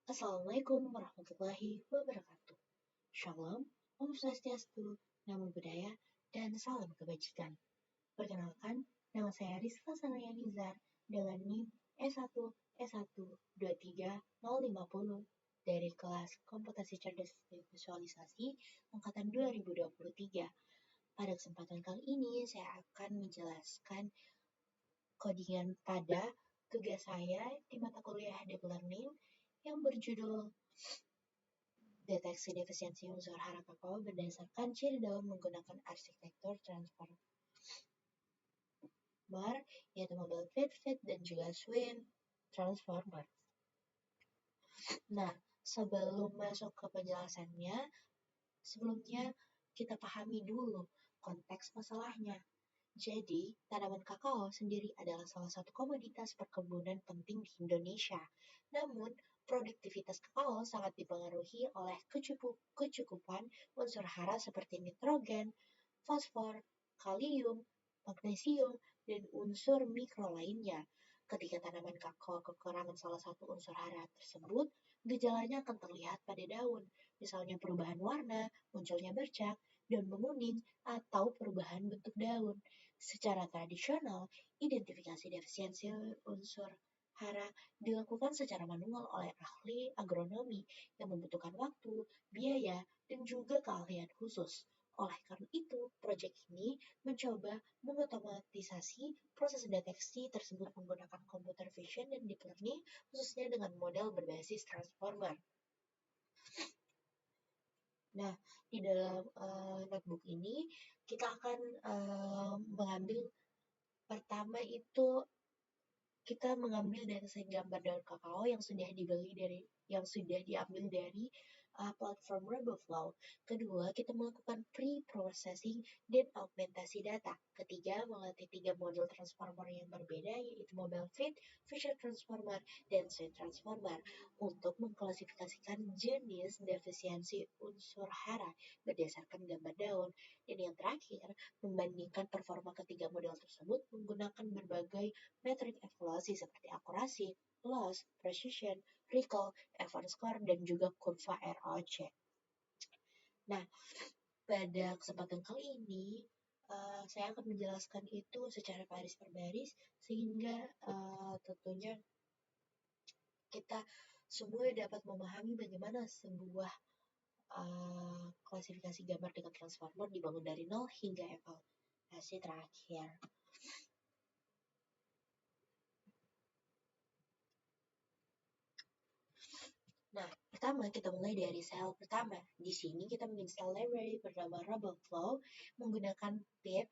Assalamualaikum warahmatullahi wabarakatuh. Shalom, Om Swastiastu, Namo Buddhaya, dan salam kebajikan. Perkenalkan, nama saya Rizka Sanaya Nizar dengan NIM S1 S1 23050 dari kelas Komputasi Cerdas dan Visualisasi angkatan 2023. Pada kesempatan kali ini, saya akan menjelaskan codingan pada tugas saya di mata kuliah Deep Learning yang berjudul Deteksi defisiensi unsur hara kakao berdasarkan ciri daun menggunakan arsitektur transformer, yaitu Mobile Fit, dan juga Swing Transformer. Nah, sebelum masuk ke penjelasannya, sebelumnya kita pahami dulu konteks masalahnya. Jadi, tanaman kakao sendiri adalah salah satu komoditas perkebunan penting di Indonesia. Namun, produktivitas kakao sangat dipengaruhi oleh kecukupan unsur hara seperti nitrogen, fosfor, kalium, magnesium, dan unsur mikro lainnya. Ketika tanaman kakao kekurangan salah satu unsur hara tersebut, gejalanya akan terlihat pada daun, misalnya perubahan warna, munculnya bercak, daun menguning, atau perubahan bentuk daun. Secara tradisional, identifikasi defisiensi unsur hara dilakukan secara manual oleh ahli agronomi yang membutuhkan waktu, biaya, dan juga keahlian khusus. Oleh karena itu, proyek ini mencoba mengotomatisasi proses deteksi tersebut menggunakan computer vision dan deep learning, khususnya dengan model berbasis transformer. Nah, di dalam notebook ini kita akan mengambil pertama itu kita mengambil dataset gambar daun kakao yang sudah diambil dari platform RoboFlow. Kedua, kita melakukan pre-processing dan augmentasi data. Ketiga, melatih 3 model transformer yang berbeda, yaitu Mobile Fit, Fisher Transformer, dan Swing Transformer, untuk mengklasifikasikan jenis defisiensi unsur hara berdasarkan gambar daun. Dan yang terakhir, membandingkan performa ketiga model tersebut menggunakan berbagai metrik evaluasi seperti akurasi, loss, precision, recall, Evans score, dan juga kurva ROC. Nah, pada kesempatan kali ini, saya akan menjelaskan itu secara baris per baris, sehingga tentunya kita semua dapat memahami bagaimana sebuah klasifikasi gambar dengan transformer dibangun dari nol hingga evaluasi terakhir. Nah, pertama kita mulai dari sel pertama. Di sini kita menginstal library bernama RoboFlow menggunakan PIP.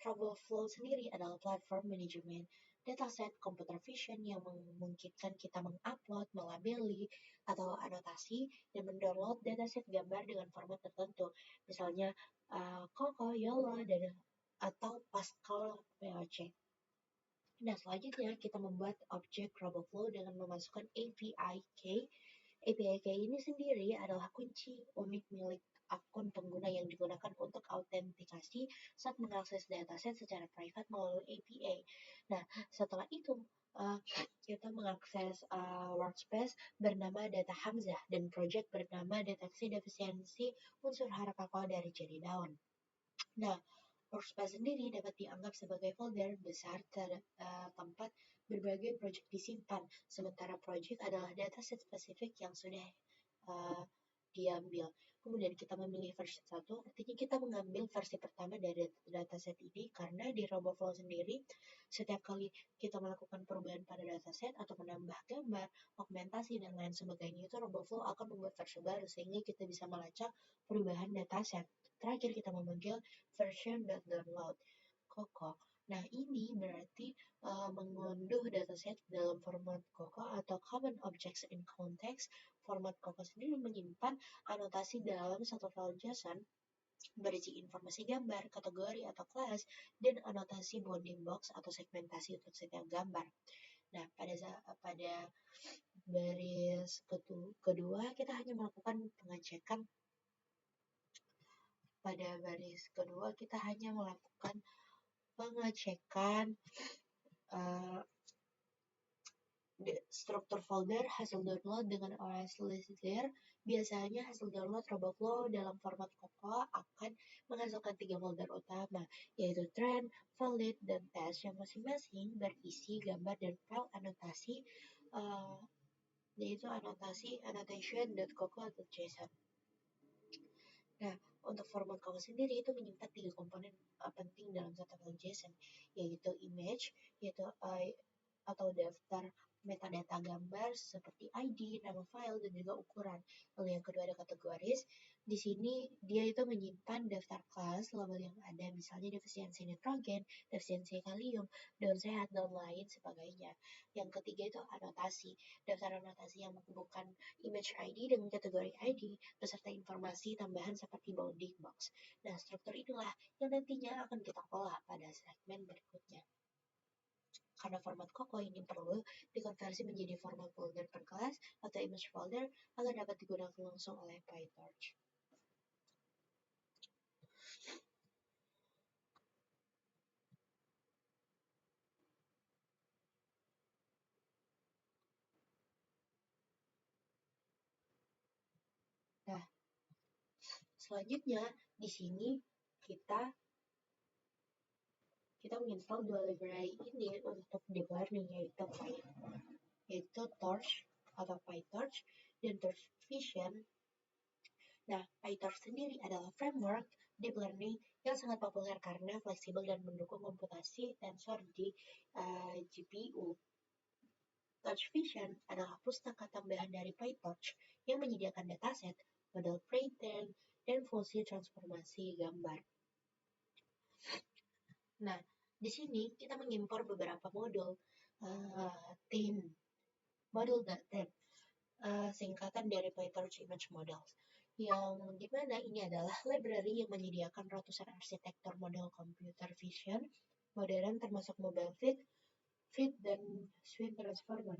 RoboFlow sendiri adalah platform manajemen dataset computer vision yang memungkinkan kita mengupload, melabeli, atau anotasi dan mendownload dataset gambar dengan format tertentu. Misalnya Coco, YOLO, atau Pascal POC. Nah, selanjutnya kita membuat objek RoboFlow dengan memasukkan API key. API key ini sendiri adalah kunci unik milik akun pengguna yang digunakan untuk autentikasi saat mengakses dataset secara private melalui API. Nah, setelah itu kita mengakses workspace bernama Data Hamzah dan project bernama Deteksi Defisiensi Unsur Hara Kakao dari Jadi Daun. Nah, workspace sendiri dapat dianggap sebagai folder besar tempat berbagai proyek disimpan, sementara proyek adalah dataset spesifik yang sudah diambil. Kemudian kita memilih versi 1, artinya kita mengambil versi pertama dari dataset ini karena di RoboFlow sendiri setiap kali kita melakukan perubahan pada dataset atau menambah gambar, augmentasi, dan lain sebagainya itu RoboFlow akan membuat versi baru sehingga kita bisa melacak perubahan dataset. Terakhir kita memanggil version.download Coco. Nah, ini berarti mengunduh dataset dalam format Coco atau Common Objects in Context. Format Coco sendiri menyimpan anotasi dalam satu file JSON berisi informasi gambar, kategori atau kelas, dan anotasi bounding box atau segmentasi untuk setiap gambar. Nah, pada baris kedua kita hanya melakukan pengecekan. Pada baris kedua kita hanya melakukan pengecekan struktur folder hasil download dengan OS listener. Biasanya hasil download RoboFlow dalam format Cocoa akan menghasilkan 3 folder utama, yaitu trend, valid, dan test yang masing-masing berisi gambar dan file anotasi, yaitu annotation.cocoa.json. Nah, untuk format Cocoa sendiri itu menyimpan 3 komponen penting dalam satu file JSON, yaitu image, yaitu atau daftar metadata gambar seperti ID, nama file, dan juga ukuran. Lalu yang kedua ada kategoris. Di sini dia itu menyimpan daftar kelas, label yang ada, misalnya defisiensi nitrogen, defisiensi kalium, daun sehat, dan lain sebagainya. Yang ketiga itu anotasi. Daftar anotasi yang menghubungkan image ID dengan kategori ID, beserta informasi tambahan seperti bounding box. Nah, struktur inilah yang nantinya akan kita olah pada segmen berikutnya. Karena format Cocoa ini perlu dikonversi menjadi format folder per kelas atau image folder agar dapat digunakan langsung oleh PyTorch. Nah, selanjutnya di sini kita menginstal dua library ini untuk deep learning, yaitu Torch atau PyTorch dan Torch Vision. Nah, PyTorch sendiri adalah framework deep learning yang sangat populer karena fleksibel dan mendukung komputasi tensor di GPU. Torch Vision adalah pustaka tambahan dari PyTorch yang menyediakan dataset, model pre-trained, dan fungsi transformasi gambar. Nah, di sini kita mengimpor beberapa modul model.tem, singkatan dari PyTorch Image Models, yang dimana ini adalah library yang menyediakan ratusan arsitektur model computer vision modern termasuk mobile fit, dan swim transformer.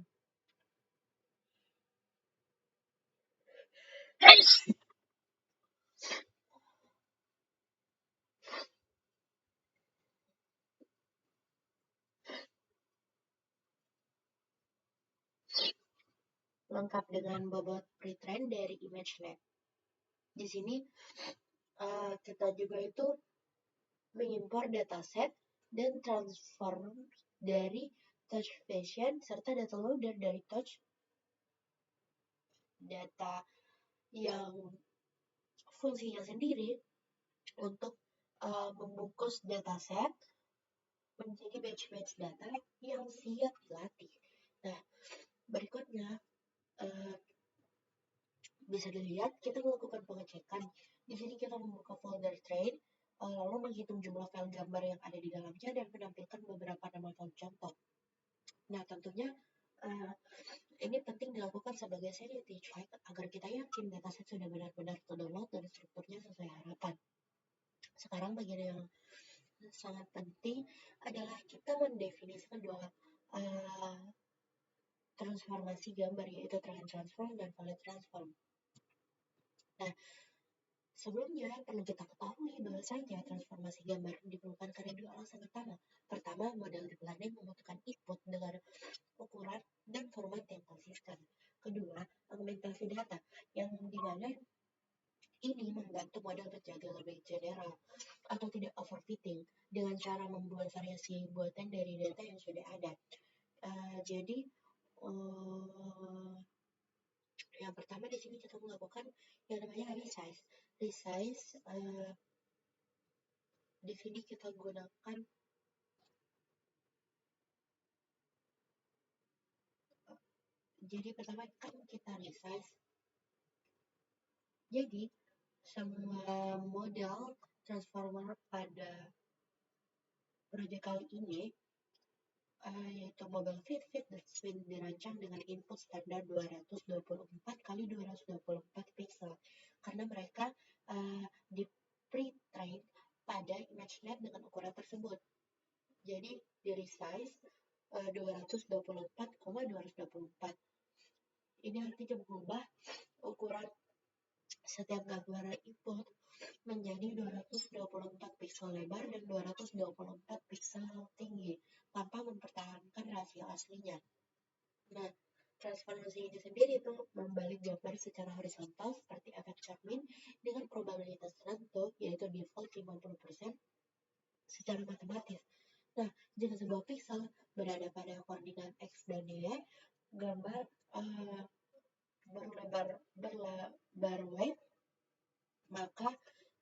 Lengkap dengan bobot pre-train dari ImageNet. Di sini kita juga itu mengimpor dataset dan transform dari Torch Vision serta data loader dari Torch data yang fungsinya sendiri untuk membungkus dataset menjadi batch-batch data yang siap dilatih. Nah, berikutnya bisa dilihat kita melakukan pengecekan. Di sini kita membuka folder train, lalu menghitung jumlah file gambar yang ada di dalamnya dan menampilkan beberapa nama file contoh. Nah, tentunya ini penting dilakukan sebagai sanity check agar kita yakin dataset sudah benar-benar terdownload dan strukturnya sesuai harapan. Sekarang bagian yang sangat penting adalah kita mendefinisikan dua transformasi gambar, yaitu trend transform dan valid transform. Nah, sebelumnya perlu kita ketahui bahwasanya transformasi gambar diperlukan karena dua alasan utama. Pertama, model deep learning membutuhkan input dengan ukuran dan format yang konsisten. Kedua, augmentasi data yang dimana ini membantu model menjaga lebih general atau tidak overfitting dengan cara membuat variasi buatan dari data yang sudah ada. Jadi yang pertama di sini kita melakukan yang namanya resize. Di sini kita gunakan jadi pertama kan kita resize. Jadi semua model transformer pada proyek kali ini yaitu mobile fit dan swim dirancang dengan input standar 224 kali 224 pixel karena mereka di pre-train pada ImageNet dengan ukuran tersebut. Jadi di resize 224,224. Ini artinya mengubah ukuran setiap gambar input menjadi 224 pixel lebar dan 224 pixel tinggi tanpa mempertahankan rasio aslinya. Nah, transformasi ini sendiri itu membalik gambar secara horizontal seperti efek Chapman dengan probabilitas tertentu, yaitu default 50% secara matematis. Nah, jika sebuah pixel berada pada koordinat X dan Y, gambar berlebar Y, maka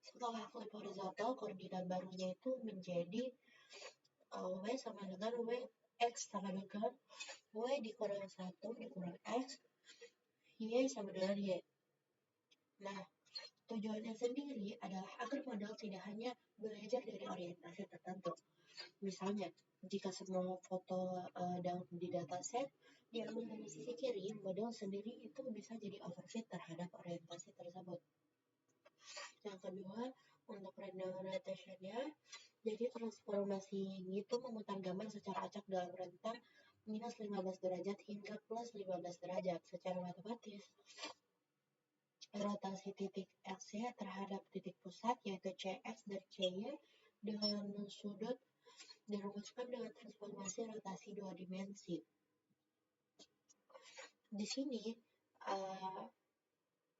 setelah flip horizontal, koordinat barunya itu menjadi Y sama dengan Y, X sama dengan Y dikurang 1 dikurang X, Y sama dengan Y. Nah, tujuannya sendiri adalah agar model tidak hanya belajar dari orientasi tertentu. Misalnya, jika semua foto di dataset diambil dari sisi kiri, model sendiri itu bisa jadi overfit terhadap orientasi tersebut. Yang kedua, untuk random rotation-nya, jadi transformasi itu memutar gambar secara acak dalam rentang minus 15 derajat hingga plus 15 derajat. Secara matematis, rotasi titik X terhadap titik pusat yaitu CX dan CY dengan sudut dirumuskan dengan transformasi rotasi dua dimensi. Di sini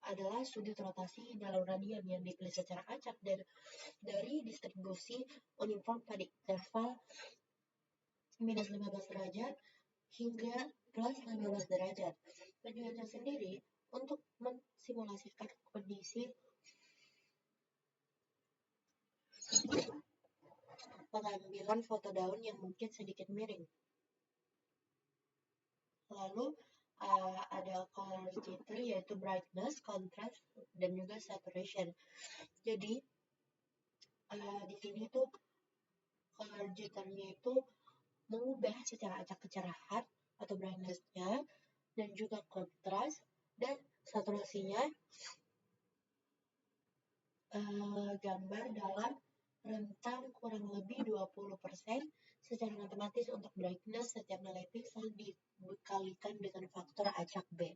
adalah sudut rotasi dalam radian yang dipilih secara acak dari distribusi uniform pada interval minus 15 derajat hingga plus 15 derajat. Tujuannya sendiri untuk mensimulasikan kondisi pengambilan foto daun yang mungkin sedikit miring. Lalu ada color jitter yaitu brightness, contrast, dan juga saturation. Jadi di sini tuh color jitternya itu mengubah secara acak kecerahan atau brightness-nya dan juga kontras dan saturasinya gambar dalam rentang kurang lebih 20% secara matematis untuk brightness setiap nilai pixel dikalikan dengan faktor acak B.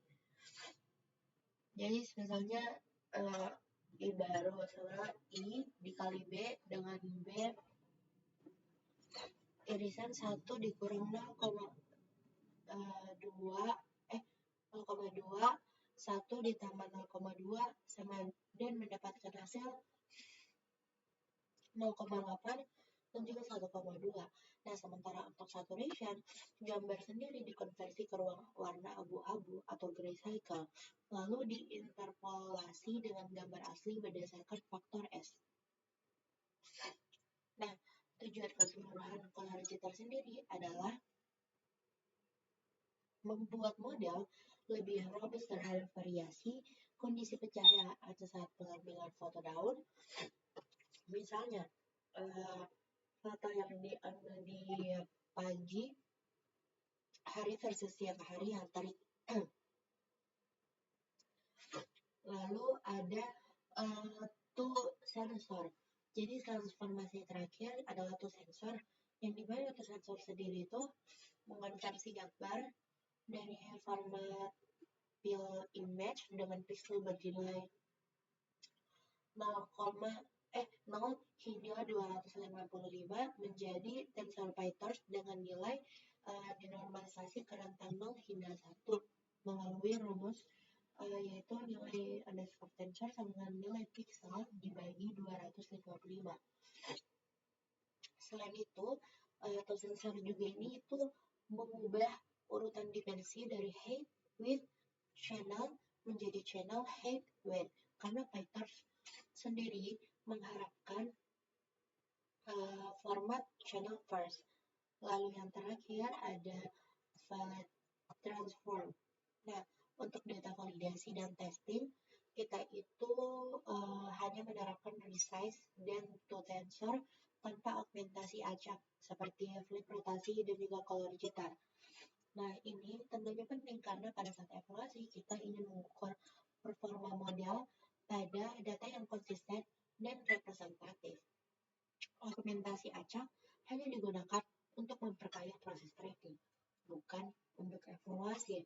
Jadi misalnya I baru sama I dikali B dengan B irisan 1 dikurang 0,2 1 ditambah 0,2 sama dan mendapatkan hasil 0,8 dan juga 1,2. Nah, sementara untuk saturation, gambar sendiri dikonversi ke ruang warna abu-abu atau grayscale, lalu diinterpolasi dengan gambar asli berdasarkan faktor S. Nah, tujuan keseluruhan color jitter sendiri adalah membuat model lebih robust terhadap variasi kondisi pencahayaan saat pengambilan foto daun. Misalnya, foto yang diambil di pagi hari versus siang hari yang tarik. Lalu ada tuh sensor. Jadi transformasi terakhir adalah tuh sensor yang dimana tuh sensor sendiri itu mengonversi gambar dari format fill image dengan pixel bernilai 0 hingga 255 menjadi tensor PyTorch dengan nilai dinormalisasi ke rentang 0 hingga 1 melalui rumus yaitu nilai underscore tensor sama dengan nilai pixel dibagi 255. Selain itu, sensor juga ini itu mengubah urutan dimensi dari height, width, channel menjadi channel, height, width karena PyTorch sendiri mengharapkan format channel first. Lalu yang terakhir ada valid transform. Nah, untuk data validasi dan testing, kita itu hanya menerapkan resize dan to tensor tanpa augmentasi acak seperti flip rotasi dan juga color jitter. Nah, ini tentunya penting karena pada saat evaluasi kita ingin mengukur performa model pada data yang konsisten dan representatif. Augmentasi acak hanya digunakan untuk memperkaya proses tracking, bukan untuk evaluasi.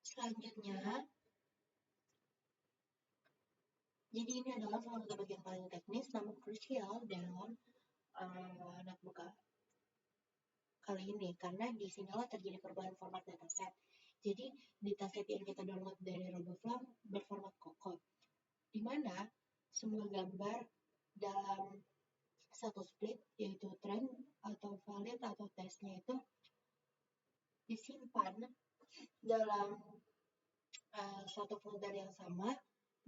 Selanjutnya, jadi ini adalah salah satu bagian paling teknis namun krusial dalam notebook kali ini, karena disinilah terjadi perubahan format dataset. Jadi dataset yang kita download dari RoboFlow berformat kokoh, di mana semua gambar dalam satu split, yaitu trend atau valid atau testnya itu disimpan dalam satu folder yang sama,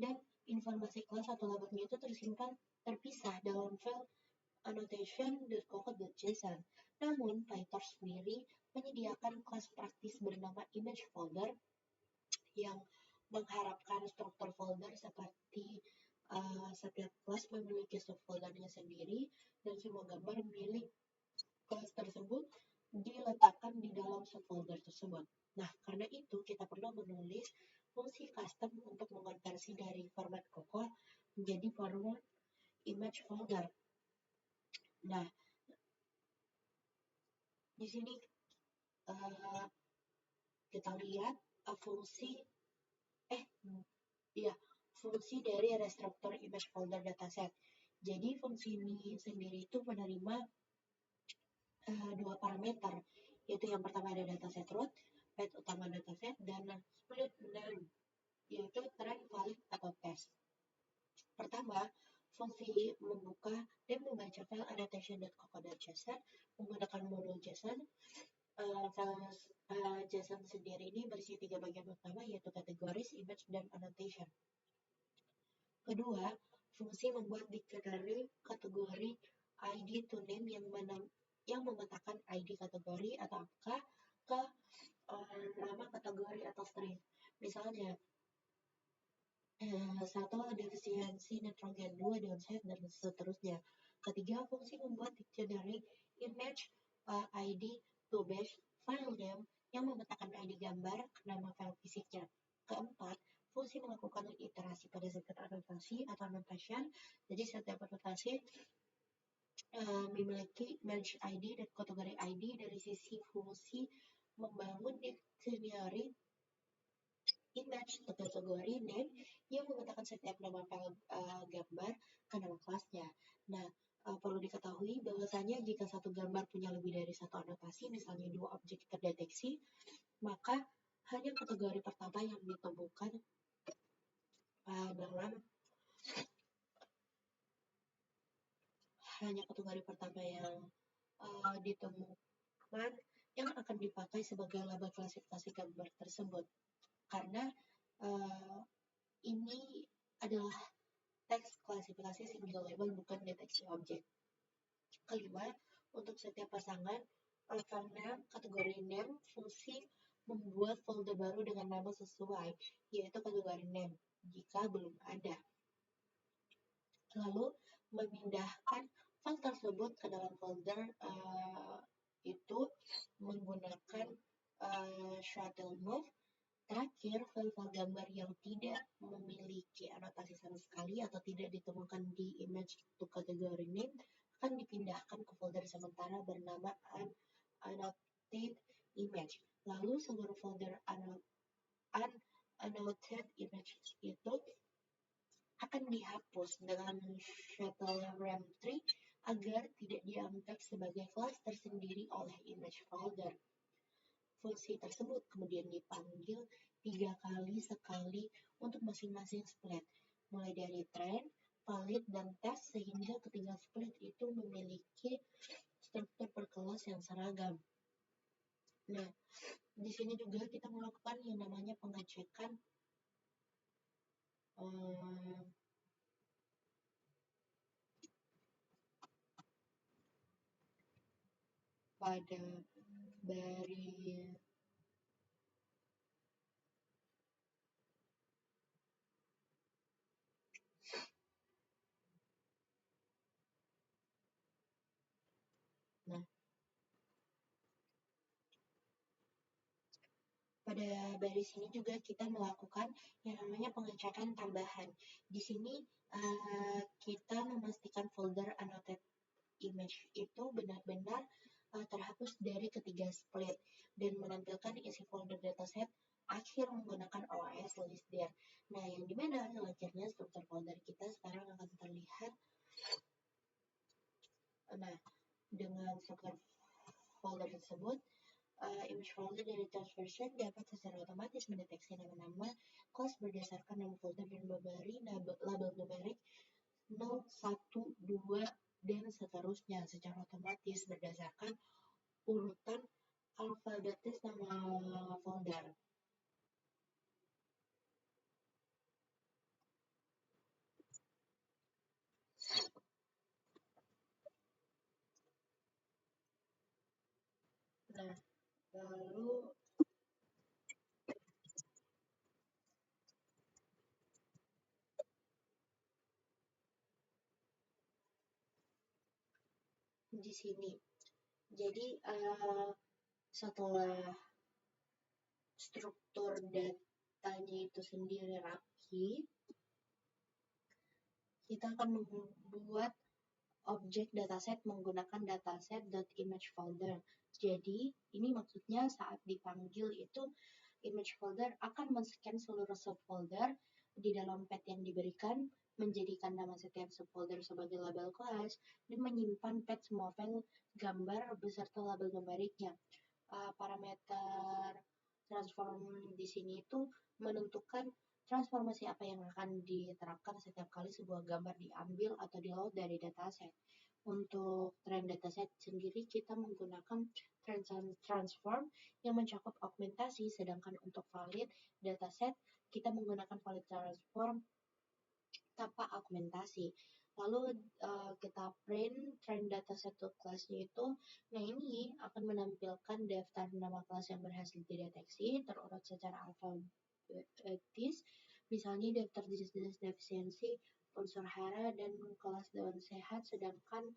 dan informasi kelas atau labelnya itu terpisah dalam file annotation.coco.json. Namun, PyTorch sendiri menyediakan kelas praktis bernama image folder yang mengharapkan struktur folder seperti setiap kelas memiliki subfoldernya sendiri dan semua gambar milik kelas tersebut diletakkan di dalam subfolder tersebut. Nah, karena itu kita perlu menulis fungsi custom untuk mengonversi dari format Coco menjadi format image folder. Nah, di sini kita lihat fungsi dari restruktur image folder dataset. Jadi fungsi ini sendiri itu menerima dua parameter, yaitu yang pertama ada dataset root, path utama dataset, dan split name, yaitu trend, valid, atau test. Pertama, fungsi membuka dan membaca file annotation.coco.json menggunakan modul JSON. JSON sendiri ini berisi 3 bagian utama, yaitu categories, image, dan annotation. Kedua, fungsi membuat dictionary kategori ID to name yang memetakan ID kategori atau angka ke nama kategori atau string. Misalnya, 1 defisiensi nitrogen, 2 downside, dan seterusnya. Ketiga, fungsi membuat dictionary image ID to base file name yang memetakan ID gambar ke nama file fisiknya. Keempat, fungsi melakukan iterasi pada setiap anotasi atau annotation. Jadi setiap anotasi memiliki merge ID dan kategori ID. Dari sisi fungsi membangun dictionary image atau kategori name yang memetakan setiap nama file gambar ke nama kelasnya. Nah, perlu diketahui bahwasanya jika satu gambar punya lebih dari satu anotasi, misalnya 2 objek terdeteksi, maka hanya kategori pertama yang ditemukan yang akan dipakai sebagai label klasifikasi gambar tersebut, karena ini adalah teks klasifikasi single label, bukan deteksi objek. Kelima, untuk setiap pasangan file name, kategori name, fungsi membuat folder baru dengan nama sesuai, yaitu kategori name, jika belum ada. Lalu, memindahkan file tersebut ke dalam folder itu menggunakan shuttle move. Terakhir, file-file gambar yang tidak memiliki anotasi sama sekali atau tidak ditemukan di image to kategori name akan dipindahkan ke folder sementara bernama unannotated image. Lalu seluruh folder unannotated image itu akan dihapus dengan shuttle rem3 agar tidak dianggap sebagai kelas tersendiri oleh image folder. Fungsi tersebut kemudian dipanggil 3 kali sekali untuk masing-masing split, mulai dari trend, valid, dan test, sehingga ketiga split itu memiliki struktur per kelas yang seragam. Nah, di sini juga kita melakukan yang namanya pengecekan pada dari pada baris ini juga kita melakukan yang namanya pengecekan tambahan. Di sini kita memastikan folder annotated image itu benar-benar terhapus dari ketiga split dan menampilkan isi folder dataset akhir menggunakan OS list dir. Nah, yang dimana akhirnya struktur folder kita sekarang akan terlihat. Nah, dengan struktur folder tersebut, image folder dari Task Version dapat secara otomatis mendeteksi nama-nama kelas berdasarkan nama folder dan memberi label numerik 0, 1, 2, dan seterusnya secara otomatis berdasarkan urutan alfabetis nama folder. Nah, lalu di sini. Jadi setelah struktur datanya itu sendiri rapi, kita akan membuat objek dataset menggunakan dataset.image folder. Jadi, ini maksudnya saat dipanggil itu image folder akan men-scan seluruh subfolder di dalam path yang diberikan, menjadikan nama setiap subfolder sebagai label kelas, dan menyimpan path semua file gambar beserta label numeriknya. Parameter transform di sini itu menentukan transformasi apa yang akan diterapkan setiap kali sebuah gambar diambil atau di-load dari dataset. Untuk trend dataset sendiri kita menggunakan trend transform yang mencakup augmentasi, sedangkan untuk valid dataset kita menggunakan valid transform tanpa augmentasi. Lalu kita print trend dataset to class-nya itu. Nah, ini akan menampilkan daftar nama kelas yang berhasil dideteksi terurut secara alfabetis. Misalnya daftar jenis defisiensi, unsur hara, dan kelas daun sehat, sedangkan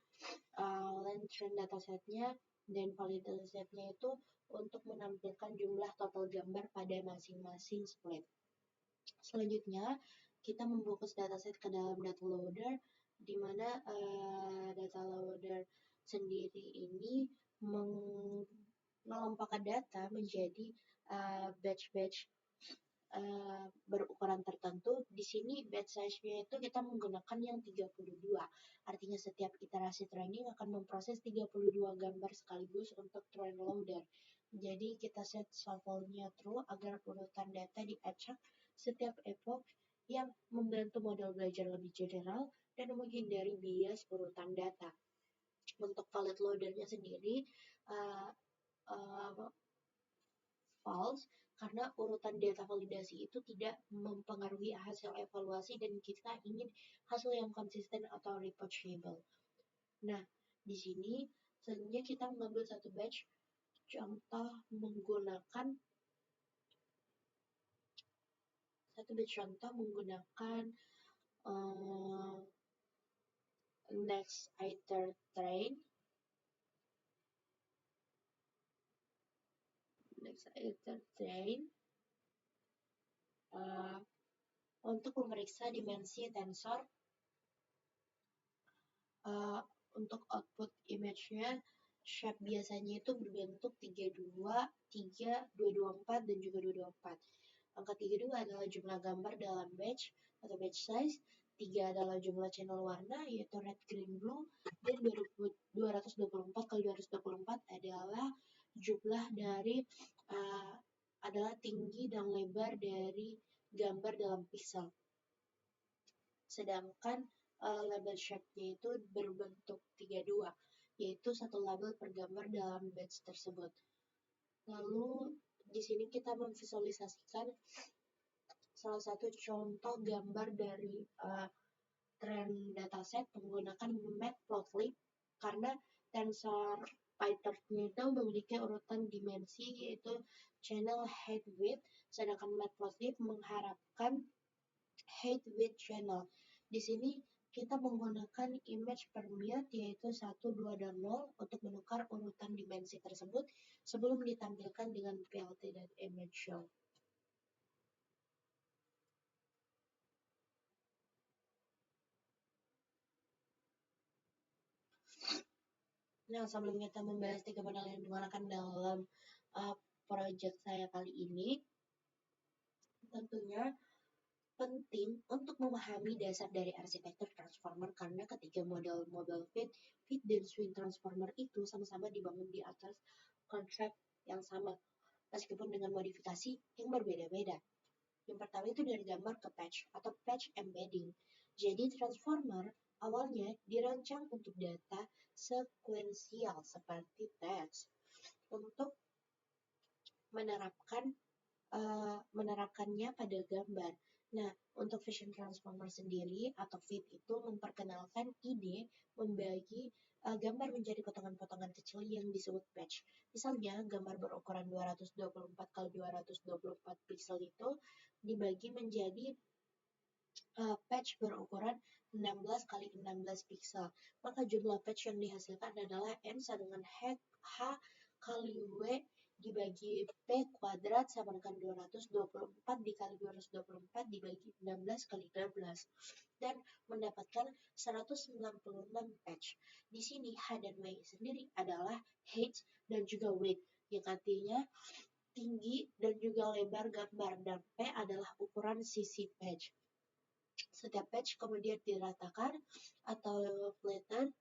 len trend datasetnya dan valid datasetnya itu untuk menampilkan jumlah total gambar pada masing-masing split. Selanjutnya, kita membungkus dataset ke dalam data loader, di mana data loader sendiri ini mengelompokkan data menjadi batch-batch berukuran tertentu. Di sini batch size-nya itu kita menggunakan yang 32. Artinya setiap iterasi training akan memproses 32 gambar sekaligus untuk train loader. Jadi kita set shuffle-nya true agar urutan data diacak setiap epoch yang membantu model belajar lebih general dan menghindari bias urutan data. Untuk valid loader-nya sendiri false karena urutan data validasi itu tidak mempengaruhi hasil evaluasi dan kita ingin hasil yang konsisten atau reproachable. Nah, di sini selanjutnya kita mengambil satu batch contoh menggunakan next iter train untuk memeriksa dimensi tensor. Untuk output image-nya shape biasanya itu berbentuk 32, 3, 224, dan juga 224. Angka 32 adalah jumlah gambar dalam batch atau batch size, 3 adalah jumlah channel warna yaitu red, green, blue, dan 224 kali 224 adalah jumlah dari adalah tinggi dan lebar dari gambar dalam pixel. Sedangkan label shape-nya itu berbentuk 32, yaitu satu label per gambar dalam batch tersebut. Lalu di sini kita memvisualisasikan salah satu contoh gambar dari trend dataset menggunakan matplotlib karena tensor PyTorch-nya itu memiliki urutan dimensi yaitu channel height width, sedangkan matplotlib mengharapkan height width channel. Di sini kita menggunakan image per mute yaitu 1, 2, dan 0 untuk menukar urutan dimensi tersebut sebelum ditampilkan dengan plt dan image show. Nah, sebelum kita membahas tiga model yang digunakan dalam project saya kali ini, tentunya penting untuk memahami dasar dari arsitektur transformer karena ketiga model model fit dan swing transformer itu sama-sama dibangun di atas konsep yang sama, meskipun dengan modifikasi yang berbeda-beda. Yang pertama itu dari gambar ke patch atau patch embedding. Jadi transformer awalnya dirancang untuk data sekuensial seperti teks untuk menerapkan menerapkannya pada gambar. Nah, untuk Vision Transformer sendiri atau FIT itu memperkenalkan ide membagi gambar menjadi potongan-potongan kecil yang disebut patch. Misalnya, gambar berukuran 224 kali 224 pixel itu dibagi menjadi patch berukuran 16 kali 16 pixel. Maka jumlah patch yang dihasilkan adalah N sama dengan H kali W dibagi P kuadrat sama dengan 224 dikali 224 dibagi 16 kali 16 dan mendapatkan 196 patch. Di sini H dan W sendiri adalah height dan juga width yang artinya tinggi dan juga lebar gambar dan P adalah ukuran sisi patch. Setiap patch kemudian diratakan atau flatten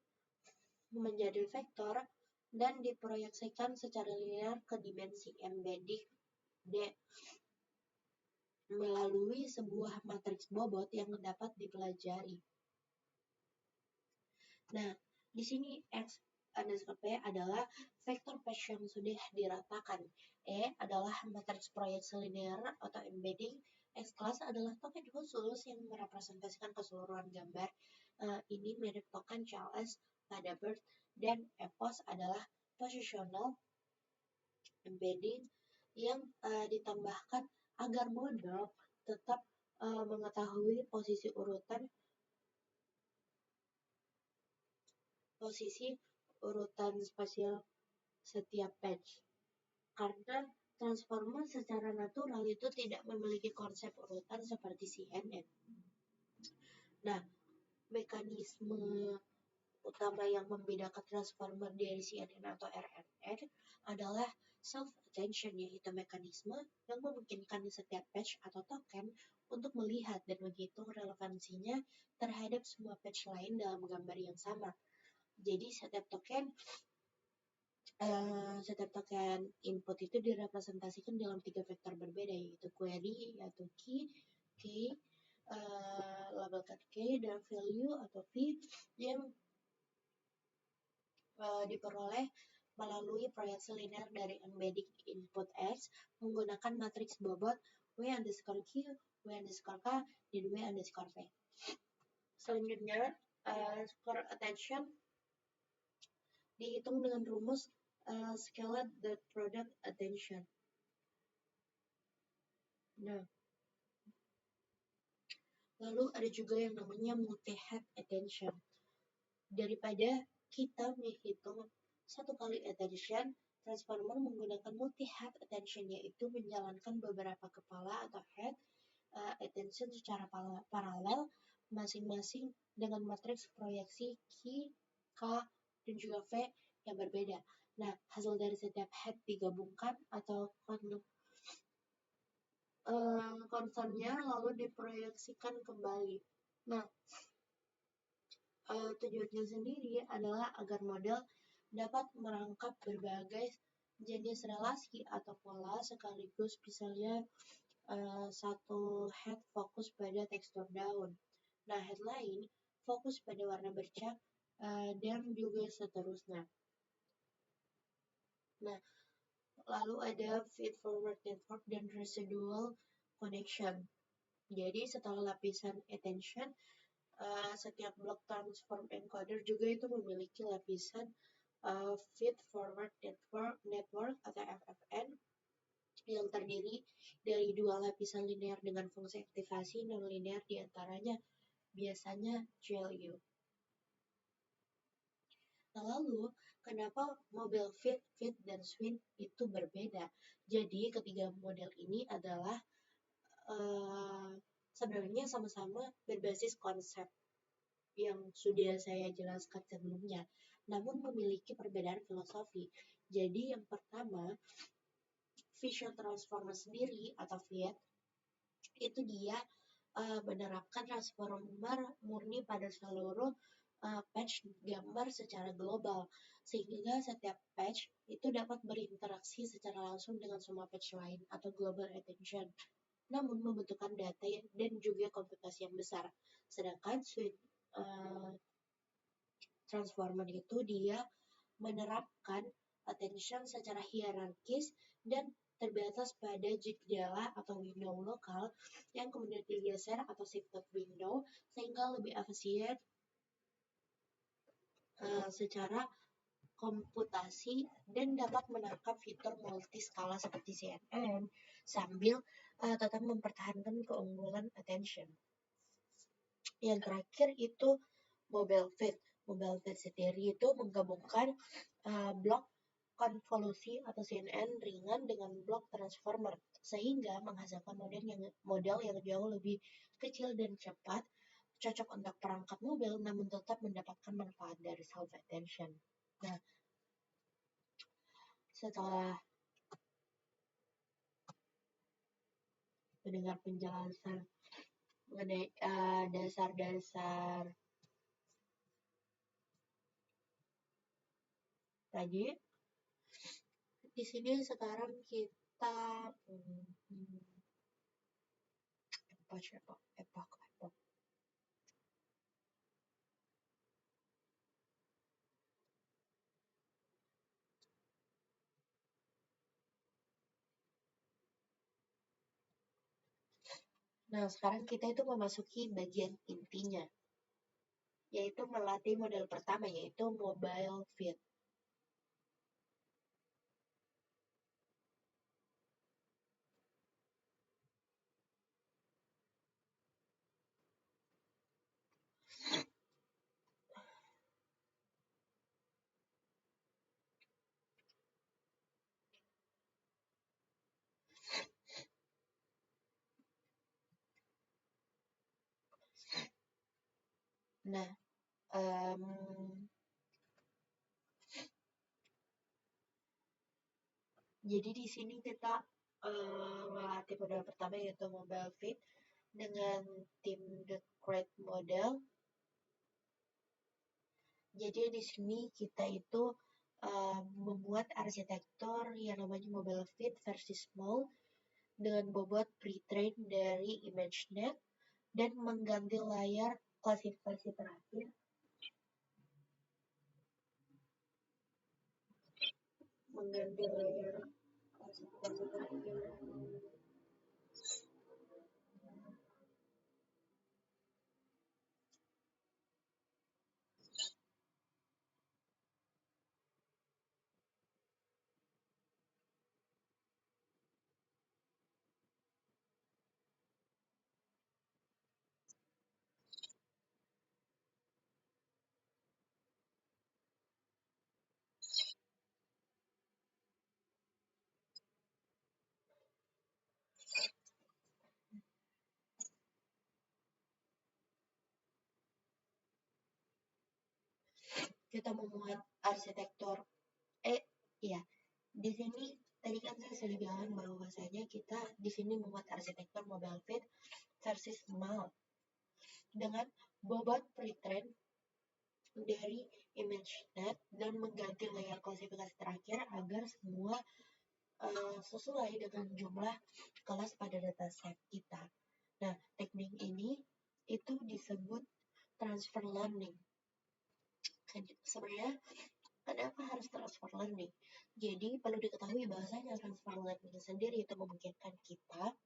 menjadi vektor dan diproyeksikan secara linear ke dimensi embedding D melalui sebuah matriks bobot yang dapat dipelajari. Nah, di sini X underscore P adalah vektor patch yang sudah diratakan. E adalah matriks proyeksi linear atau embedding. X class adalah token khusus yang merepresentasikan keseluruhan gambar. Ini mirip token CLS pada BERT dan EPOS adalah positional embedding yang ditambahkan agar model tetap mengetahui posisi urutan spasial setiap patch. Karena transformer secara natural itu tidak memiliki konsep urutan seperti CNN. Nah, mekanisme utama yang membedakan transformer dari CNN atau RNN adalah self-attention, yaitu mekanisme yang memungkinkan setiap patch atau token untuk melihat dan menghitung relevansinya terhadap semua patch lain dalam gambar yang sama. Jadi setiap token input itu direpresentasikan dalam tiga vektor berbeda, yaitu query atau key, labelkan key dan value atau v yang diperoleh melalui proyeksi linear dari embedding input X menggunakan matriks bobot W underscore Q, W underscore K, dan W underscore V. Selanjutnya, score attention dihitung dengan rumus scaled dot product attention. Nah, lalu ada juga yang namanya multi-head attention. Daripada kita menghitung satu kali attention, transformer menggunakan multi-head attention, yaitu menjalankan beberapa kepala atau head attention secara paralel masing-masing dengan matriks proyeksi Q, K, dan juga V yang berbeda. Nah, hasil dari setiap head digabungkan atau konsennya lalu diproyeksikan kembali. Nah, tujuannya sendiri adalah agar model dapat merangkap berbagai jenis relasi atau pola sekaligus, misalnya satu head fokus pada tekstur daun. Nah, head lain fokus pada warna bercak dan juga seterusnya. Nah, lalu ada feed forward network dan residual connection. Jadi setelah lapisan attention, setiap blok transform encoder juga itu memiliki lapisan feed forward network atau FFN yang terdiri dari dua lapisan linear dengan fungsi aktivasi non-linear diantaranya biasanya GLU. Nah, lalu kenapa model fit, dan swing itu berbeda? Jadi ketiga model ini adalah sebenarnya sama-sama berbasis konsep yang sudah saya jelaskan sebelumnya. namun memiliki perbedaan filosofi. Jadi yang pertama, Vision Transformer sendiri atau VIET itu dia menerapkan transformer murni pada seluruh patch gambar secara global, sehingga setiap patch itu dapat berinteraksi secara langsung dengan semua patch lain atau global attention, namun membutuhkan data dan juga komputasi yang besar. Sedangkan suite transformer itu dia menerapkan attention secara hierarkis dan terbatas pada jendela atau window lokal yang kemudian digeser atau shifted window sehingga lebih efisien secara komputasi dan dapat menangkap fitur multiskala seperti CNN sambil tetap mempertahankan keunggulan attention. Yang terakhir itu mobile fit. Mobile fit sendiri itu menggabungkan blok konvolusi atau CNN ringan dengan blok transformer sehingga menghasilkan model yang jauh lebih kecil dan cepat, cocok untuk perangkat mobil namun tetap mendapatkan manfaat dari self attention. Nah, setelah mendengar penjelasan mengenai dasar-dasar tadi, di sini sekarang kita epoch. Nah, sekarang kita itu memasuki bagian intinya, yaitu melatih model pertama, yaitu mobile fit. Nah, jadi di sini kita melatih model pertama yaitu mobile fit dengan tim The Crate Model. Jadi di sini kita itu membuat arsitektur yang namanya mobile fit versi small dengan bobot pre-train dari ImageNet dan mengganti layar klasifikasi terakhir kita membuat arsitektur di sini tadi kan saya sudah bilang bahwasanya kita di sini membuat arsitektur mobile fit versi small dengan bobot pre-train dari ImageNet dan mengganti layar klasifikasi terakhir agar semua sesuai dengan jumlah kelas pada dataset kita. Nah, teknik ini itu disebut transfer learning. Sebenarnya kenapa harus transfer learning? Jadi perlu diketahui bahwasanya transfer learning sendiri itu memungkinkan kita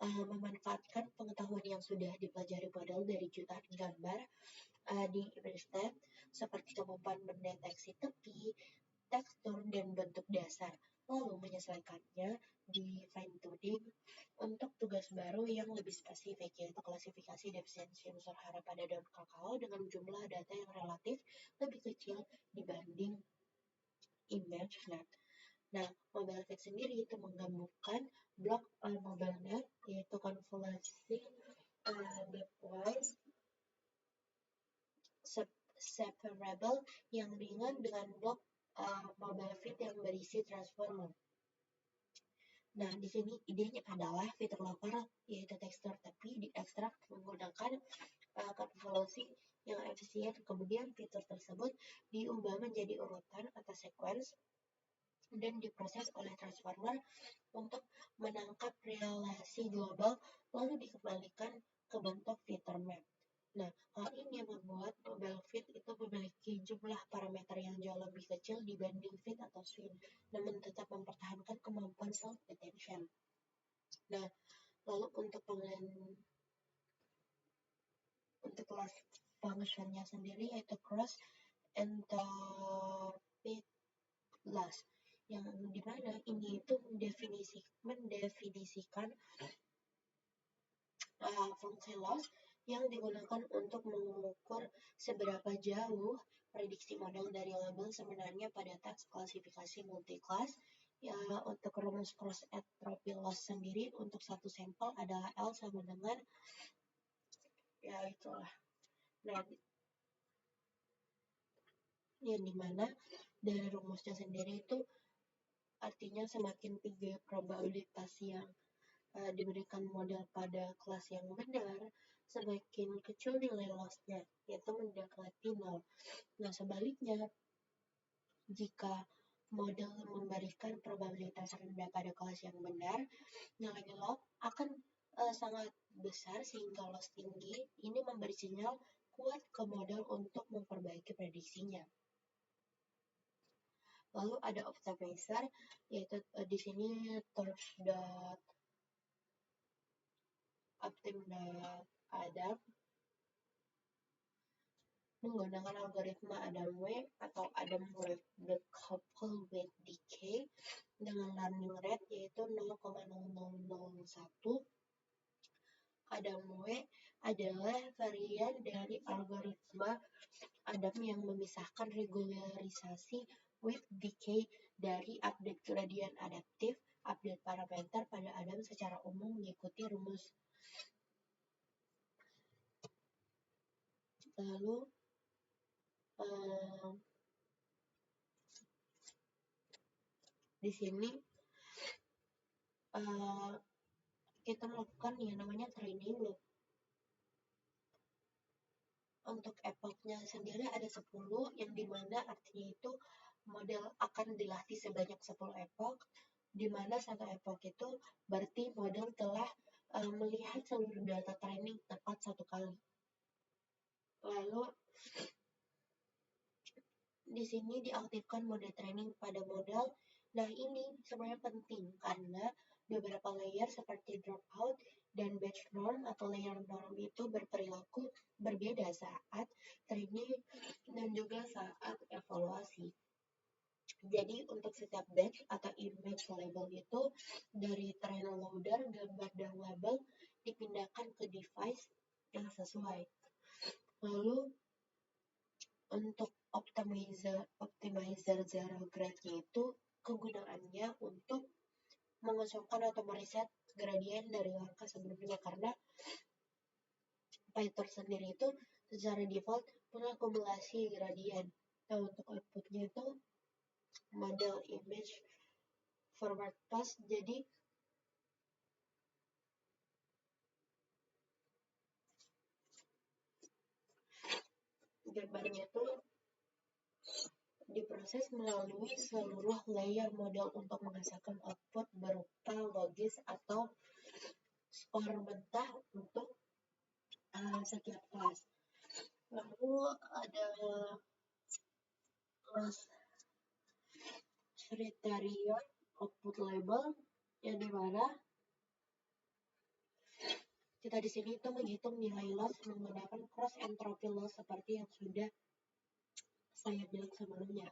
memanfaatkan pengetahuan yang sudah dipelajari model dari jutaan gambar di ImageNet seperti kemampuan mendeteksi tepi, tekstur, dan bentuk dasar, lalu menyesuaikannya di fine tuning untuk tugas baru yang lebih spesifik, yaitu klasifikasi defisiensi unsur hara pada daun kakao dengan jumlah data yang relatif lebih kecil dibanding ImageNet. Nah, mobile fit sendiri itu menggabungkan blok MobileNet, yaitu konvolusi deploy separable yang ringan dengan blok mobile fit yang berisi transformer. Nah, di sini idenya adalah fitur locker yaitu tekstur, tapi diekstrak menggunakan konvolusi yang efisien. Kemudian fitur tersebut diubah menjadi urutan atau sequence dan diproses oleh transformer untuk menangkap relasi global lalu dikembalikan ke bentuk fitur map. Nah, hal ini membuat mobile fit itu memiliki jumlah parameter yang jauh lebih kecil dibanding fit atau swing, namun tetap mempertahankan kemampuan self detection. Nah, lalu untuk kelas functionnya sendiri yaitu cross entropy loss, yang dimana ini itu mendefinisikan fungsi loss yang digunakan untuk mengukur seberapa jauh prediksi model dari label sebenarnya pada teks klasifikasi multiclass. Ya, untuk rumus cross entropy loss sendiri untuk satu sampel adalah L sama dengan ya itulah. Nah, yang dimana dari rumusnya sendiri itu artinya semakin tinggi probabilitas yang diberikan model pada kelas yang benar, semakin kecil nilai loss-nya, yaitu mendekati 0. Nah, sebaliknya, jika model memberikan probabilitas rendah pada kelas yang benar, nilai loss akan sangat besar sehingga loss tinggi. Ini memberi sinyal kuat ke model untuk memperbaiki prediksinya. Lalu ada optimizer, yaitu di sini Torch.Optim.Adam menggunakan algoritma Adam Wave atau Adam Wave decoupled with decay dengan learning rate yaitu 0,0001. Adam Wave adalah varian dari algoritma Adam yang memisahkan regularisasi with decay dari update gradient adaptif. Update parameter pada Adam secara umum mengikuti rumus. Lalu di sini kita melakukan yang namanya training loop. Untuk epochnya sendiri ada 10, yang dimana artinya itu model akan dilatih sebanyak 10 epoch, dimana satu epoch itu berarti model telah melihat seluruh data training tepat satu kali. Lalu di sini diaktifkan mode training pada model. Nah, ini sebenarnya penting karena beberapa layer seperti dropout dan batch norm atau layer norm itu berperilaku berbeda saat training dan juga saat evaluasi. Jadi untuk setiap batch atau image label itu dari train loader, gambar dan label dipindahkan ke device yang sesuai. Lalu untuk optimizer zero grade-nya itu kegunaannya untuk mengosongkan atau mereset gradien dari langkah sebelumnya, karena Python sendiri itu secara default mengakumulasi gradien. Nah, untuk outputnya itu model image forward pass, jadi gambarnya itu diproses melalui seluruh layer model untuk menghasilkan output berupa logis atau skor mentah untuk setiap kelas. Lalu ada kelas kriteria output label yang dimana kita di sini itu menghitung nilai loss menggunakan cross entropy loss seperti yang sudah saya bilang sebelumnya.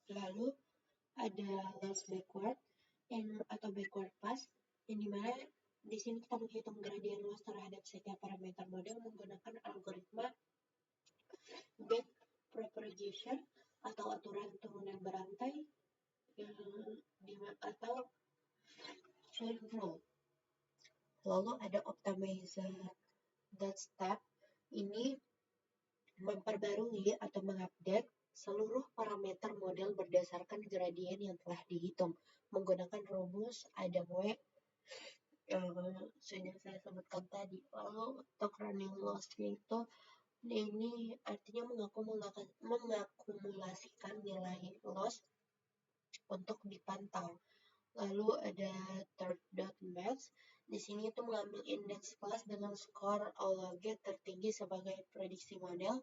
Lalu ada loss backward atau backward pass, yang dimana di sini kita menghitung gradient loss terhadap setiap parameter model menggunakan algoritma back propagation atau aturan turunan berantai atau chain rule. Lalu ada optimizer step, ini memperbarui atau mengupdate seluruh parameter model berdasarkan gradien yang telah dihitung menggunakan rumus Adam Webb sudah saya sebutkan tadi. Lalu untuk running loss-nya itu ini artinya mengakumulasikan nilai loss untuk dipantau. Lalu ada third dot match. Di sini itu mengambil indeks kelas dengan skor log tertinggi sebagai prediksi model.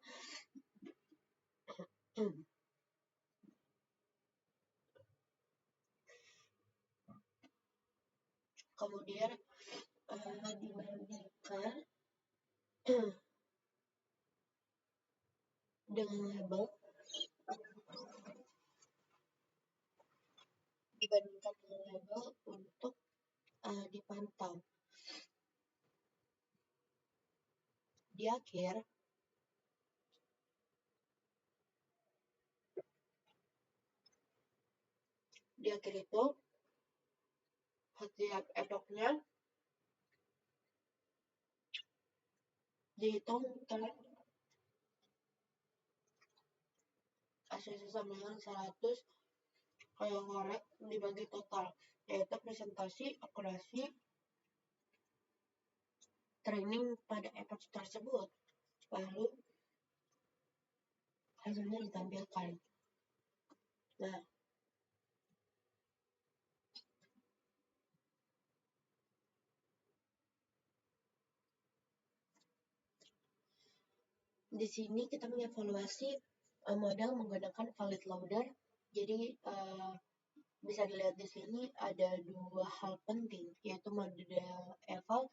Kemudian dibandingkan dengan label untuk dipantau. Di akhir itu setiap etoknya dihitungkan hasil sama dengan 100 kalau korek dibagi total, yaitu presentasi akurasi training pada epoch tersebut. Lalu hasilnya ditampilkan. Nah, di sini kita mengevaluasi model menggunakan valid loader. Jadi bisa dilihat di sini ada dua hal penting, yaitu model eval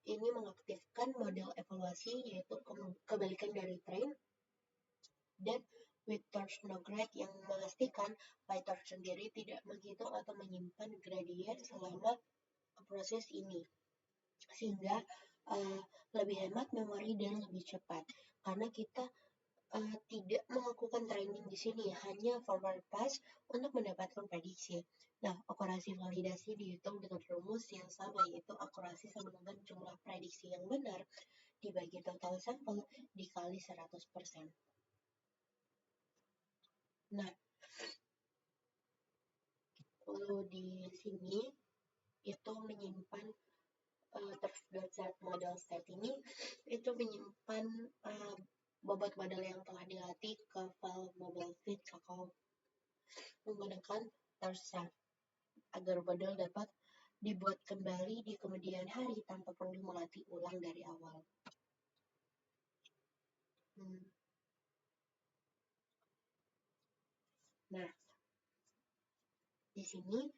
ini mengaktifkan model evaluasi, yaitu kebalikan dari train, dan with torch no grade yang memastikan PyTorch sendiri tidak menghitung atau menyimpan gradient selama proses ini, sehingga lebih hemat memori dan lebih cepat karena kita tidak melakukan training di sini, hanya forward pass untuk mendapatkan prediksi. Nah, akurasi validasi dihitung dengan rumus yang sama, yaitu akurasi sama dengan jumlah prediksi yang benar dibagi total sampel dikali 100%. Nah, lalu di sini itu menyimpan terus model state ini itu menyimpan bobot model yang telah dilatih ke file mobile fit atau menggunakan terset agar model dapat dibuat kembali di kemudian hari tanpa perlu melatih ulang dari awal. Nah, di sini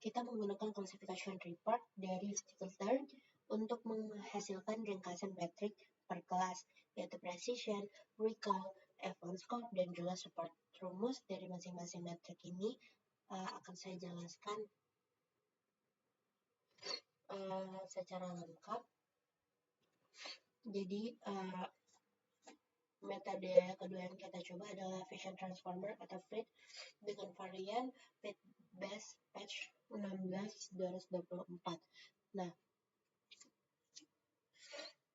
kita menggunakan classification report dari Stickleton untuk menghasilkan ringkasan metrik per kelas, yaitu precision, recall, F1 score, dan juga support. Rumus dari masing-masing metrik ini akan saya jelaskan secara lengkap. Jadi metode kedua yang kita coba adalah Fission Transformer atau FRIT dengan varian fit base patch 16.224. Nah,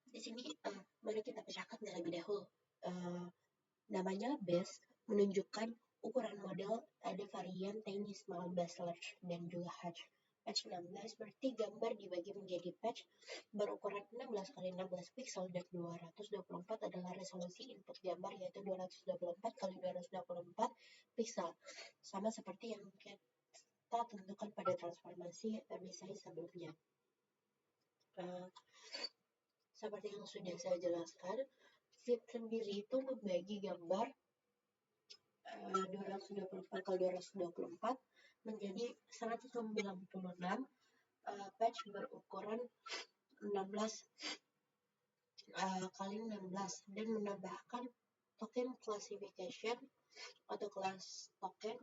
di sini mari kita pecahkan terlebih dahulu. Namanya base menunjukkan ukuran model ada varian tiny small base large dan juga hatch. Patch 16 berarti gambar dibagi menjadi patch berukuran 16 x 16 pixel dan 224 adalah resolusi input gambar, yaitu 224 x 224 pixel, sama seperti yang kita tentukan pada transformasi RSI sebelumnya. Seperti yang sudah saya jelaskan, fit sendiri itu membagi gambar 224 x 224 menjadi 196 patch berukuran 16 kali 16 dan menambahkan token classification atau kelas token,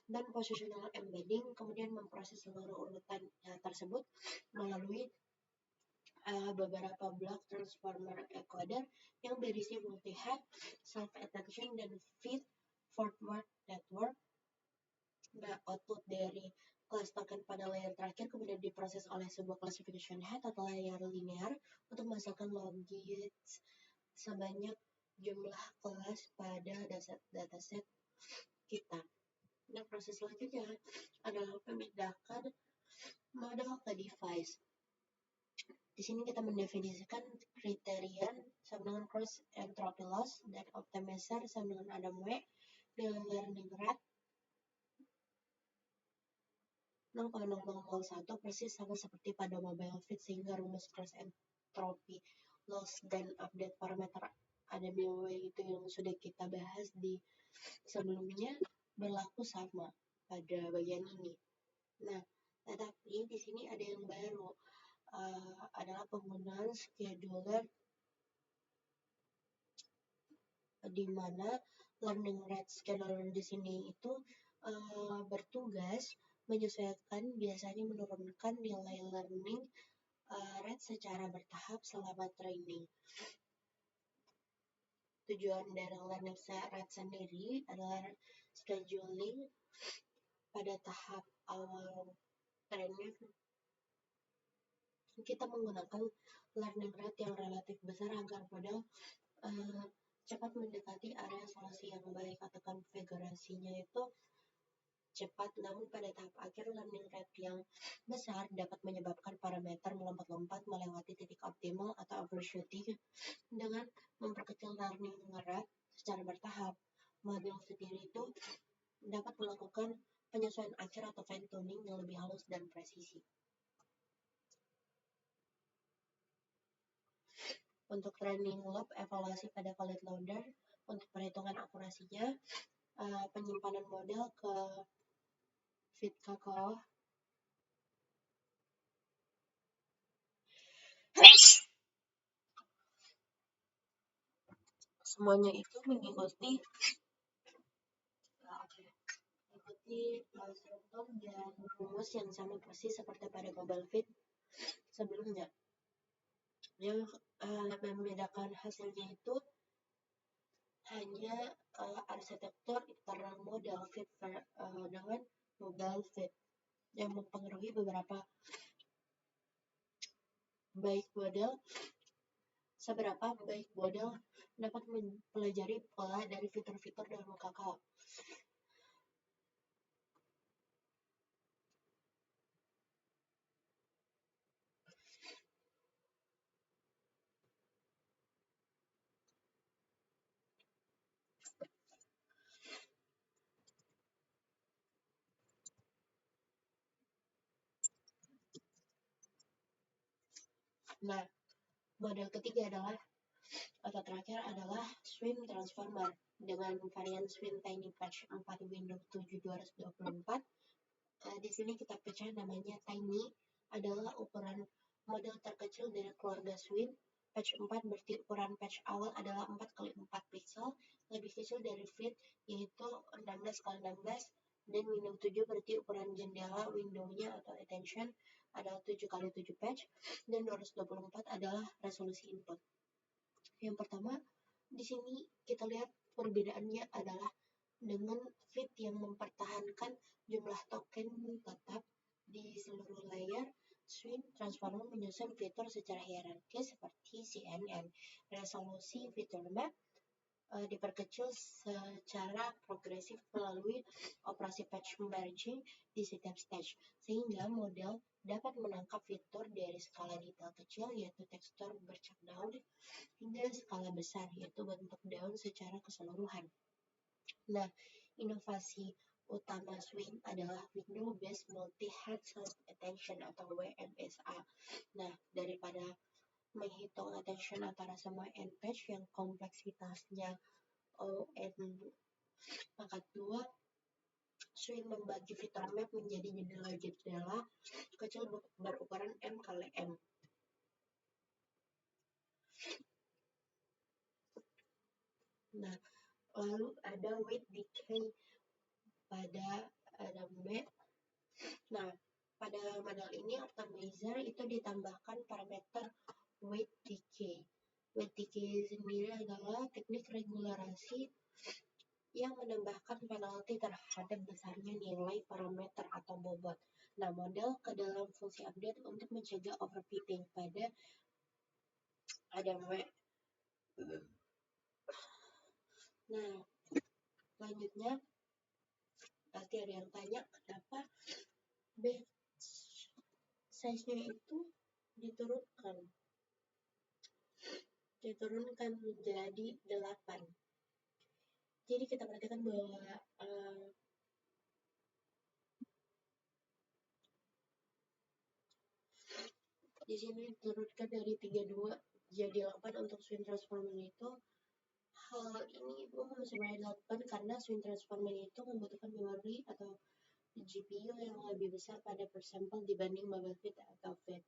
dan positional embedding, kemudian memproses seluruh urutan tersebut melalui beberapa blok transformer encoder yang berisi multi-head, self-attention, dan feed-forward network. Nah, output dari kelas token pada layer terakhir kemudian diproses oleh sebuah classification head atau layer linear untuk menghasilkan logit sebanyak jumlah kelas pada dataset kita. Nah, proses selanjutnya adalah memindahkan model ke device. Di sini kita mendefinisikan kriteria sama dengan cross entropy loss dan optimizer sama dengan Adam W dengan learning rate 0,0001 persis sama seperti pada mobile feed, sehingga rumus cross entropy loss dan update parameter Adam W itu yang sudah kita bahas di sebelumnya berlaku sama pada bagian ini. Nah, tetapi di sini ada yang baru, adalah penggunaan scheduler di mana learning rate scheduler di sini itu bertugas menyesuaikan, biasanya menurunkan nilai learning rate secara bertahap selama training. Tujuan dari learning rate sendiri adalah scheduling pada tahap awal training. Kita menggunakan learning rate yang relatif besar agar model cepat mendekati area solusi yang baik atau konfigurasinya itu cepat, namun pada tahap akhir learning rate yang besar dapat menyebabkan parameter melompat-lompat melewati titik optimal atau overshooting. Dengan memperkecil learning rate secara bertahap, model sendiri itu dapat melakukan penyesuaian akhir atau fine tuning yang lebih halus dan presisi. Untuk training loop, evaluasi pada valid loader, untuk perhitungan akurasinya, penyimpanan model ke feed kakao. Semuanya itu mengikuti struktur dan rumus yang sama persis seperti pada mobile feed sebelumnya. Yang membedakan hasilnya itu hanya arsitektur internal model feed dengan mobile feed yang mempengaruhi beberapa seberapa baik model dapat mempelajari pola dari fitur-fitur dalam kakao. Nah, model ketiga atau terakhir adalah Swim Transformer dengan varian Swim Tiny Patch 4 Windows 7 224. Di sini kita pecah namanya Tiny adalah ukuran model terkecil dari keluarga Swim. Patch 4 berarti ukuran patch awal adalah 4x4 pixel, lebih kecil dari Fit yaitu 16x16, dan Windows 7 berarti ukuran jendela window-nya atau attention adalah 7x7 patch, dan 224 adalah resolusi input. Yang pertama, di sini kita lihat perbedaannya adalah dengan Fit yang mempertahankan jumlah token tetap di seluruh layer, Swim Transformer menyusun fitur secara hierarkis seperti CNN. Resolusi fitur map diperkecil secara progresif melalui operasi patch merging di setiap stage, sehingga model dapat menangkap fitur dari skala detail kecil yaitu tekstur bercak daun hingga skala besar yaitu bentuk daun secara keseluruhan. Nah, inovasi utama Swim adalah Window Based Multi-Head Self-Attention atau WMSA. Nah, daripada menghitung attention antara semua end-patch yang kompleksitasnya ON-2, Swim membagi fitur map menjadi jendela-jendela kecil berukuran M kali M. Nah, Lalu ada weight decay pada B. Nah, pada model ini optimizer itu ditambahkan parameter weight decay. Weight decay sendiri adalah teknik regulasi yang menambahkan penalti terhadap besarnya nilai parameter atau bobot. Nah, model ke dalam fungsi update untuk mencegah overfitting pada ADMW. Nah, selanjutnya pasti ada yang tanya kenapa batch size-nya itu diturunkan menjadi 8. Jadi kita perhatikan bahwa di sini diturunkan dari 32 jadi 8 untuk swing transformer itu. Hal ini umum sebenarnya dilakukan karena swing transformer itu membutuhkan memori atau GPU yang lebih besar pada per sampel dibanding bubble fit atau FET.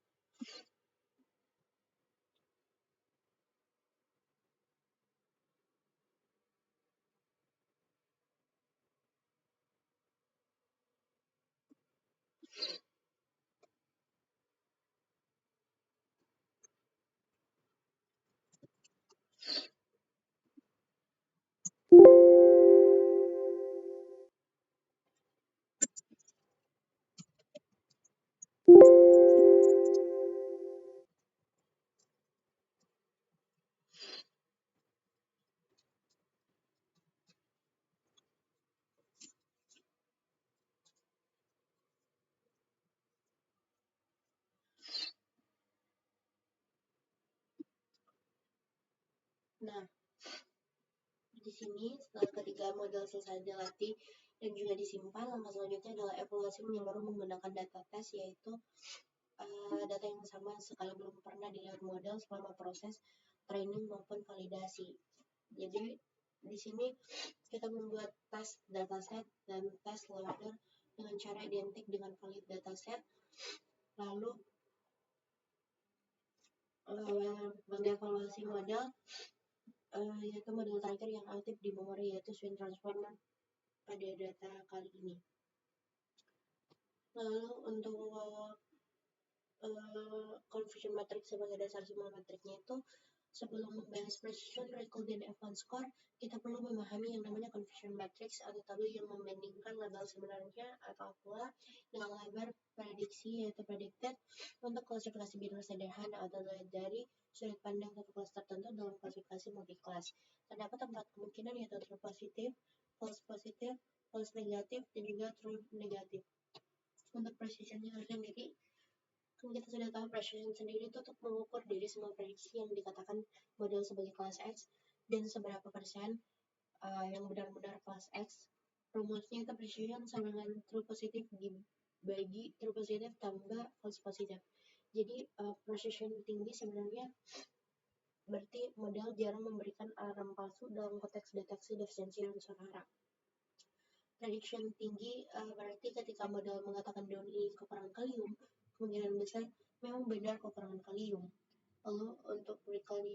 Nah, di sini setelah ketiga model selesai dilatih dan juga disimpan, langkah selanjutnya adalah evaluasi menyeluruh menggunakan data tes, yaitu data yang sama sekali belum pernah dilihat model selama proses training maupun validasi. Jadi di sini kita membuat tes dataset dan tes loader dengan cara identik dengan valid dataset, lalu mengevaluasi model, yaitu model tracker yang aktif di memori, yaitu swing transformer pada data kali ini. Lalu untuk confusion matrix sebagai dasar semua matriknya itu, sebelum membahas precision, recall, dan advanced score, kita perlu memahami yang namanya confusion matrix atau tabel yang membandingkan label sebenarnya atau pula dengan label prediksi, yaitu predicted, untuk klasifikasi biner sederhana atau dari sudut pandang satu kelas tertentu dalam klasifikasi multi-kelas. Terdapat 4 kemungkinan, yaitu true positif, false negatif, dan juga true negatif. Untuk precisionnya sendiri, kan kita sudah tahu precision sendiri itu untuk mengukur dari semua prediksi yang dikatakan model sebagai kelas X dan seberapa persen yang benar-benar kelas X. Rumusnya itu precision sama dengan true positif dibagi true positif tambah false positif. Jadi precision tinggi sebenarnya berarti model jarang memberikan alarm palsu dalam konteks deteksi defisiensi unsur hara. Prediction tinggi berarti ketika model mengatakan daun ini kekurangan kalium, kemungkinan besar memang benar kekurangan kalium. Lalu untuk recall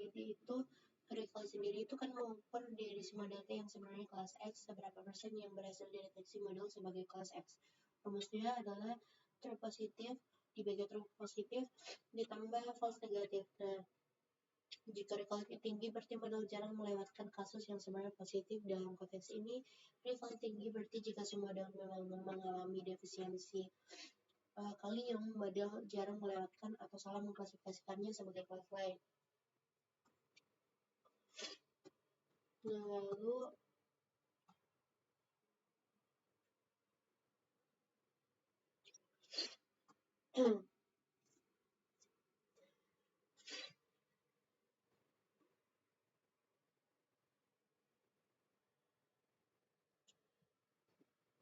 sendiri itu kan mengukur dari semua data yang sebenarnya kelas X, seberapa persen yang berhasil dideteksi model sebagai kelas X. Rumusnya adalah true positif dibagi true positif ditambah false negatif. Nah, jika recall tinggi berarti model jarang melewatkan kasus yang sebenarnya positif. Dalam konteks ini, recall tinggi berarti jika semua model memang mengalami defisiensi kalium, model jarang melewatkan atau salah mengklasifikasikannya sebagai kelas lain. Lalu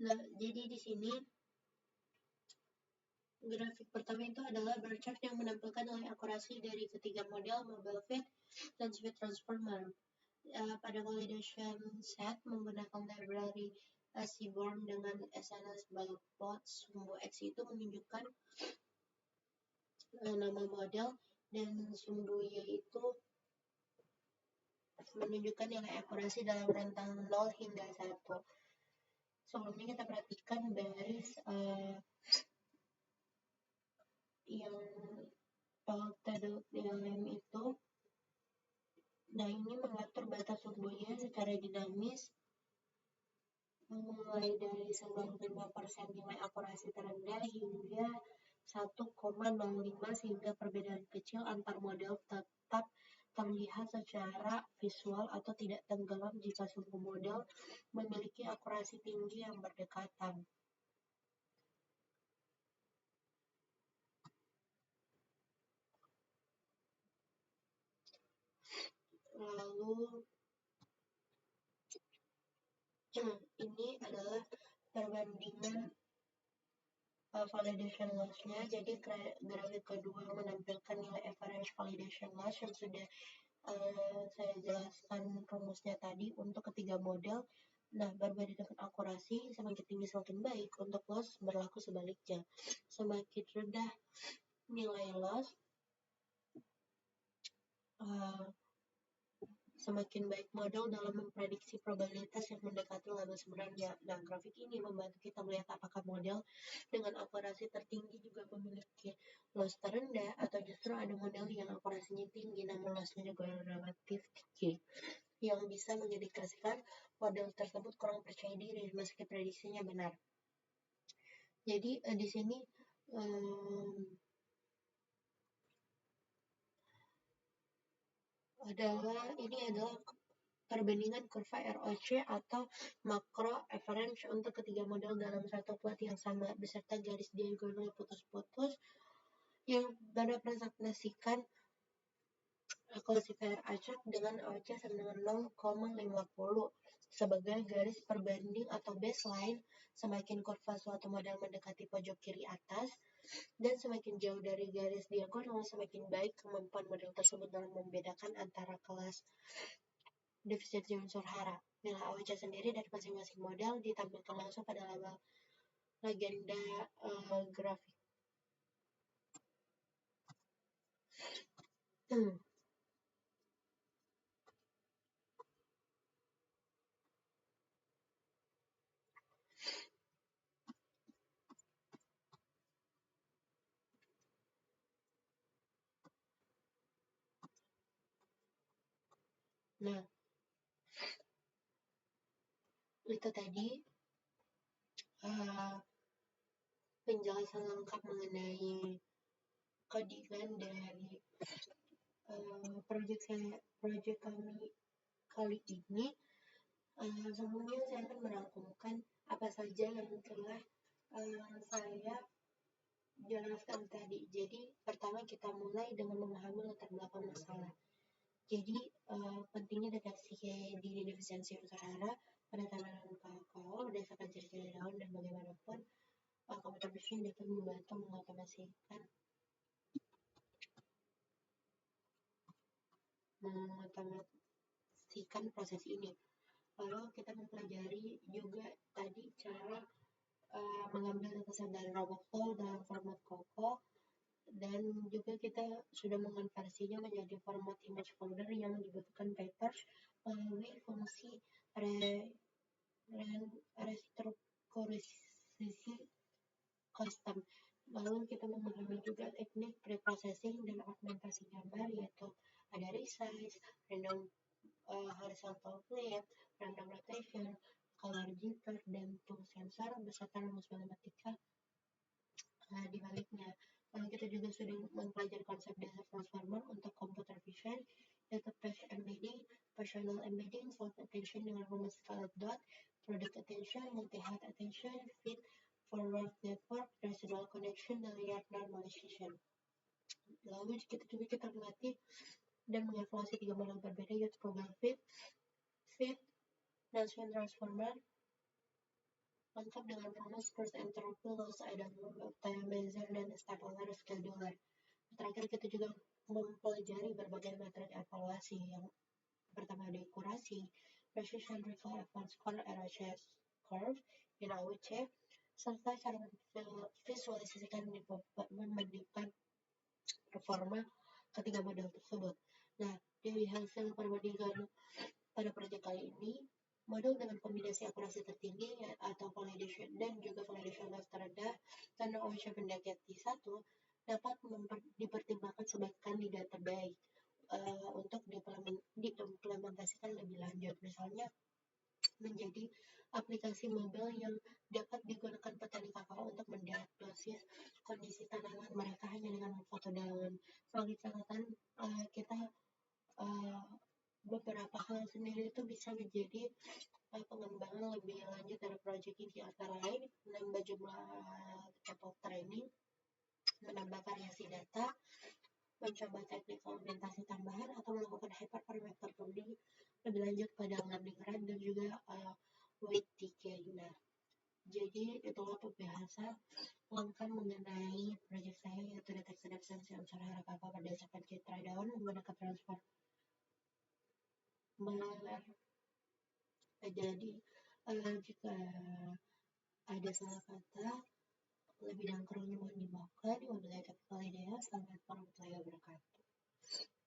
nah, jadi di sini grafik pertama itu adalah bar chart yang menampilkan nilai akurasi dari ketiga model mobile fit dan switch transformer. Pada validation set menggunakan library Seaborn dengan SNS Ballplots sumbu X itu menunjukkan nama model dan sumbu Y itu menunjukkan nilai akurasi dalam rentang 0 hingga 1. Sebelumnya kita perhatikan baris yang lem itu. Nah, ini mengatur batas sumbernya secara dinamis mulai dari 95% nilai akurasi terendah hingga 1,05 sehingga perbedaan kecil antar model tetap terlihat secara visual atau tidak tenggelam jika suku model memiliki akurasi tinggi yang berdekatan. Lalu ini adalah perbandingan validation loss-nya. Jadi grafik kedua menampilkan nilai average validation loss yang sudah saya jelaskan rumusnya tadi untuk ketiga model. Nah, berbeda dengan akurasi, semakin tinggi semakin baik. Untuk loss berlaku sebaliknya. Semakin rendah nilai loss, semakin baik model dalam memprediksi probabilitas yang mendekati level sebenarnya. Nah, grafik ini membantu kita melihat apakah model dengan akurasi tertinggi juga memiliki loss terendah atau justru ada model yang akurasinya tinggi namun lossnya juga relatif tinggi, yang bisa mengindikasikan model tersebut kurang percaya diri meski prediksinya benar. Jadi di sini ini adalah perbandingan kurva ROC atau makro average untuk ketiga model dalam satu plot yang sama beserta garis diagonal putus-putus yang merepresentasikan klasifier acak dengan OC sama dengan 0,50 sebagai garis perbanding atau baseline. Semakin kurva suatu model mendekati pojok kiri atas dan semakin jauh dari garis diagonal, semakin baik kemampuan model tersebut dalam membedakan antara kelas defisiensi unsur hara. Nilai AOC sendiri dari masing-masing model ditampilkan langsung pada label legenda grafik. Nah, itu tadi penjelasan lengkap mengenai codingan dari proyek kami kali ini. Sebelumnya saya akan merangkumkan apa saja yang telah saya jelaskan tadi. Jadi pertama kita mulai dengan memahami latar belakang masalah. Jadi pentingnya deteksi dini defisiensi unsur hara pada tanaman kakao berdasarkan ciri-ciri daun dan bagaimanapun komputer vision dapat membantu mengotomasikan proses ini. Lalu kita mempelajari juga tadi cara mengambil dataset dari robot flow dalam format COCO, dan juga kita sudah mengonversinya menjadi format image folder yang dibutuhkan papers melalui fungsi restrukturisasi custom. Lalu kita memahami juga teknik preprocessing dan augmentasi gambar, yaitu ada resize, random horizontal flip, random rotation, color jitter, dan tool sensor beserta rumus matematika di baliknya. Lalu kita juga sudah mempelajari konsep data transformer untuk computer vision, yaitu patch embedding, personal embedding, self attention dengan rumus scaled dot, product attention, multi-head attention, fit, forward network, residual connection, dan layer normalization. Lalu kita melatih dan mengevaluasi 3 model berbeda, yaitu program fit, dan swing transformer, lengkap dengan rumus first entropy, loss atomizer, dan stapler scheduler. Terakhir kita juga mempelajari berbagai metode evaluasi. Yang pertama ada akurasi, precision recall advanced score, RHS curve, dan AOC, serta cara visualisasikan membandingkan performa ketiga model tersebut. Nah, Dari hasil perbandingan pada proyek kali ini, model dengan kombinasi akurasi tertinggi atau validation dan juga validation loss terendah karena ownership mendekati 1 dapat dipertimbangkan sebagai kandidat terbaik untuk diimplementasikan lebih lanjut. Misalnya menjadi aplikasi mobile yang dapat digunakan petani kakao untuk mendiagnosis kondisi tanaman mereka hanya dengan foto daun. Sebagai catatan, kita beberapa hal sendiri itu bisa menjadi pengembangan lebih lanjut dari proyek ini, antara lain menambah jumlah level training, menambah variasi data, mencoba teknik augmentasi tambahan, atau melakukan hyperparameter tuning lebih lanjut pada learning rate dan juga weight decay. Nah, jadi itulah pembahasan lengkap mengenai proyek saya, yaitu deteksi dan sensi unsur hara kakao berdasarkan citra daun menggunakan transformer. Jadi jika ada salah kata lebih dan kurangnya mohon dimaafkan. Wabillahi taufiq wal hidayah. Selamat warahmatullahi wabarakatuh.